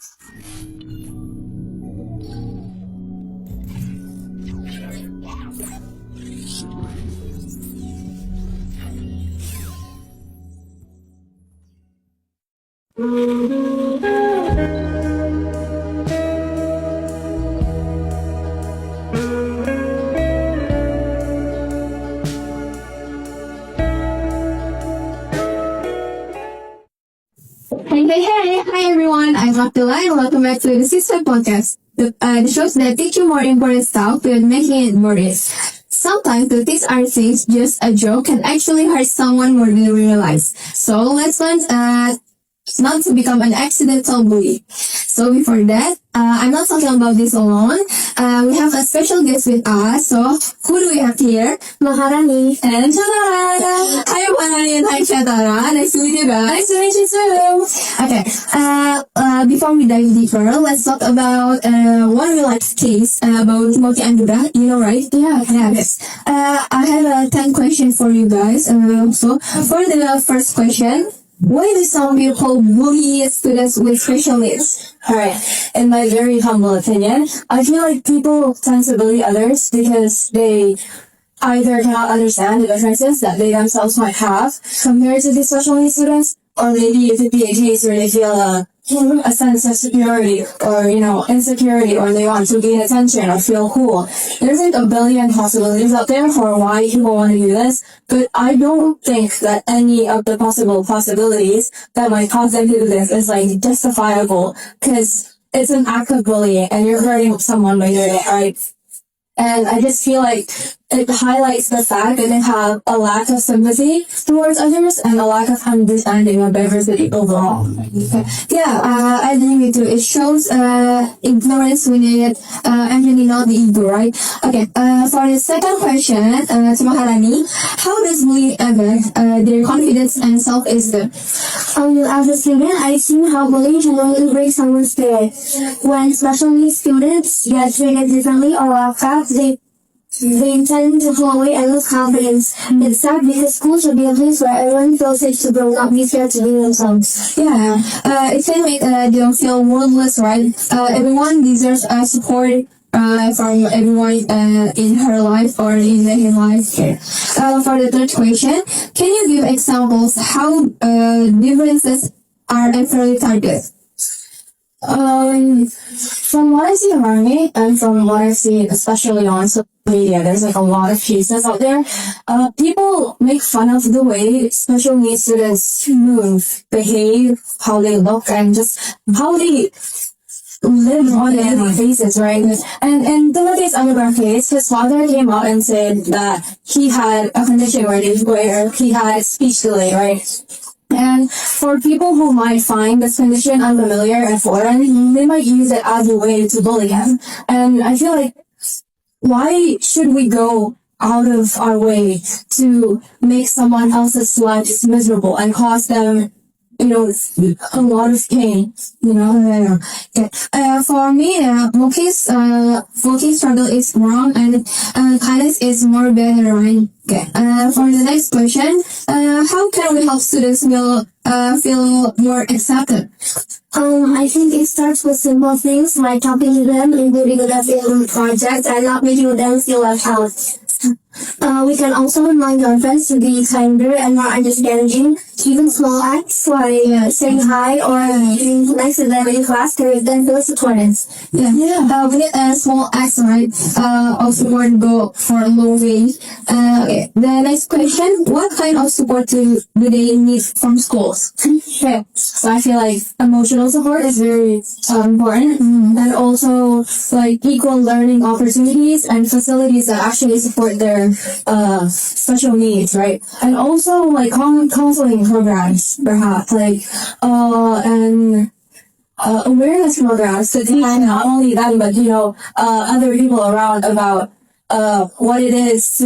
Hey, hi everyone. I'm Abdullah and welcome back to the Sister Podcast. The shows that teach you more important stuff without making it more is. Sometimes the things are things just a joke can actually hurt someone more than we realize. So let's learn not to become an accidental bully. So before that, I'm not talking about this alone. We have a special guest with us. So who do we have here? Maharani and Chandara. Hi Maharani and hi Chandara. Nice to meet you guys. Nice to meet you too. Okay. Before we dive deeper, let's talk about one real life case about Timothy Anugrah. You know, right? Yeah. Yes. I have 10 questions for you guys. So for the first question. Why do some people bully students with special needs? Alright, in my very humble opinion, I feel like people tend to bully others because they either cannot understand the differences that they themselves might have compared to the special needs students, or maybe it could be a case where they feel a sense of superiority or, insecurity, or they want to gain attention or feel cool. There's like a billion possibilities out there for why people want to do this, but I don't think that any of the possible possibilities that might cause them to do this is like justifiable, because it's an act of bullying and you're hurting someone by doing it, right? And I just feel like it highlights the fact that they have a lack of sympathy towards others and a lack of understanding of diversity overall. Yeah, I agree with you. It shows ignorance when it actually not the ego, right? Okay, for the second question, to Maharani, how does bullying affect their confidence and self-esteem? As a student, I've seen how bullying can really break someone's spirit. When special needs students get treated differently or laughed at, they tend to fall away and lose confidence. It's sad because school should be a place where everyone feels safe to grow, not be scared to be themselves. Yeah, it can make them feel worthless, right? Everyone deserves support from everyone in her life or in his life. For the third question, can you give examples how differences are unfairly targeted? From what I see around me, and from what I've seen, especially on social media, there's like a lot of cases out there. People make fun of the way special needs students move, behave, how they look, and just how they live on their faces, right? And in Timothy Anugrah case, his father came out and said that he had a condition where he had speech delay, right? And for people who might find this condition unfamiliar and foreign, they might use it as a way to bully him. And I feel like, why should we go out of our way to make someone else's lives miserable and cause them, a lot of pain, Okay. For me, Moki's struggle is wrong and kindness is more better, right? Okay. For the next question, how can we help students feel more accepted? I think it starts with simple things like talking to them, including them in projects, and not making them feel left out. We can also remind our friends to be kinder and more understanding. Even small acts like saying hi or being nice to them in class can make them feel supported. We need small acts, right? Of support go for a long way. Okay. The next question, what kind of support do they need from schools? Okay. So I feel like emotional support is very important, and also like equal learning opportunities and facilities that actually support their special needs, right? And also like counseling programs, perhaps, like and awareness programs to teach not only them but other people around about what it is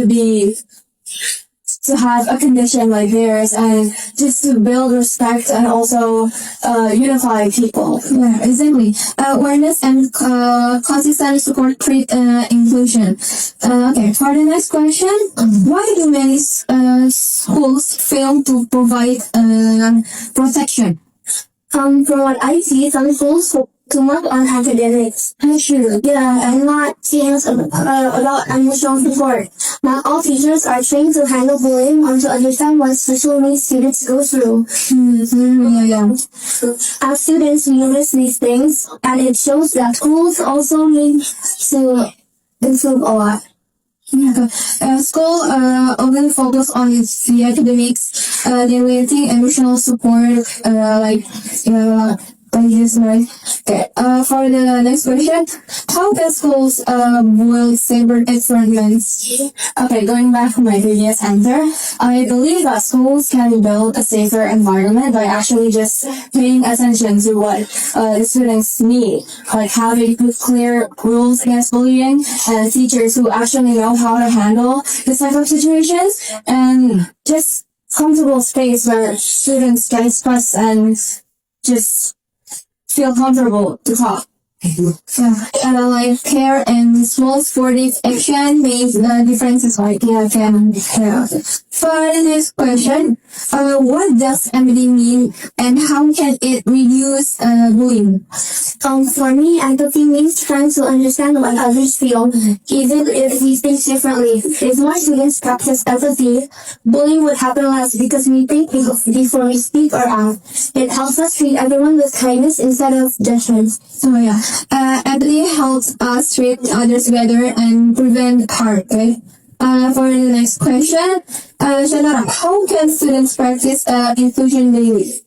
to have a condition like theirs, and just to build respect and also unify people. Yeah, exactly. Awareness and consistent support create inclusion. Okay, for the next question, why do many schools fail to provide protection? From what I see, some schools focus too much on academics. Sure. Yeah, and not things about emotional support. Not all teachers are trained to handle bullying or to understand what special needs students go through. Yeah. As students, we notice these things, and it shows that schools also need to improve a lot. Yeah. School often focus on the academics, neglecting emotional support, like this, right? Okay. For the next question, how can schools build safer environments? Okay, going back to my previous answer, I believe that schools can build a safer environment by actually just paying attention to what the students need, like having clear rules against bullying and teachers who actually know how to handle this type of situations, and just comfortable space where students can express and just feel comfortable to talk. Yeah, like care and small sportive action makes differences. Like For the next question, what does empathy mean, and how can it reduce bullying? For me, empathy means trying to understand what others feel, even if we think differently. If more students practice empathy, bullying would happen less because we think before we speak or act. It helps us treat everyone with kindness instead of judgment. So yeah, empathy helps us treat others better and prevent harm. Okay. For the next question, Shanara, how can students practice inclusion daily?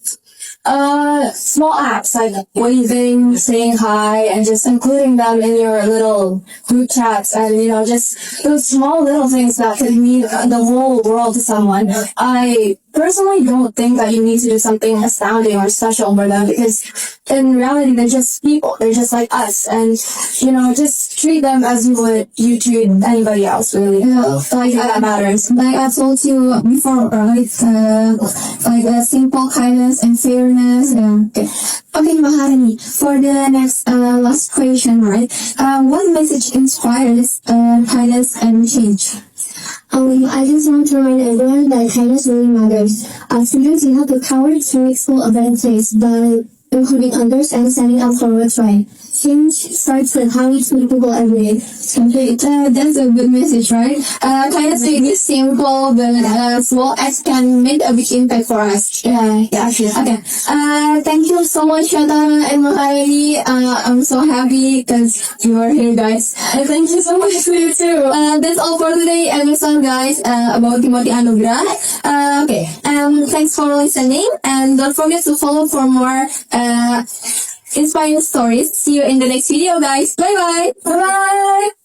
Small acts like waving, saying hi, and just including them in your little group chats, and just those small little things that could mean the whole world to someone. I personally don't think that you need to do something astounding or special for them, because in reality they're just people. They're just like us, and just treat them as you treat anybody else. Really, like that matters. Like I told you before, right? Like simple kindness and fairness. Okay, Maharani. For the next last question, right? What message inspires kindness and change? I just want to remind everyone that kindness really matters. Students, you have the power to make school a better place by including others and standing up for what's right. Change starts with how we treat people every day. Okay, that's a good message, right? Kindness may be simple, but small acts can make a big impact for us. Yeah, sure. Okay. Thank you so much, Shatana and Maharani. I'm so happy because you are here, guys. And thank you so much to you too. That's all for today episode, guys, about Timothy Anugrah. Okay. Thanks for listening, and don't forget to follow for more inspiring stories. See you in the next video, guys. Bye bye. Bye-bye!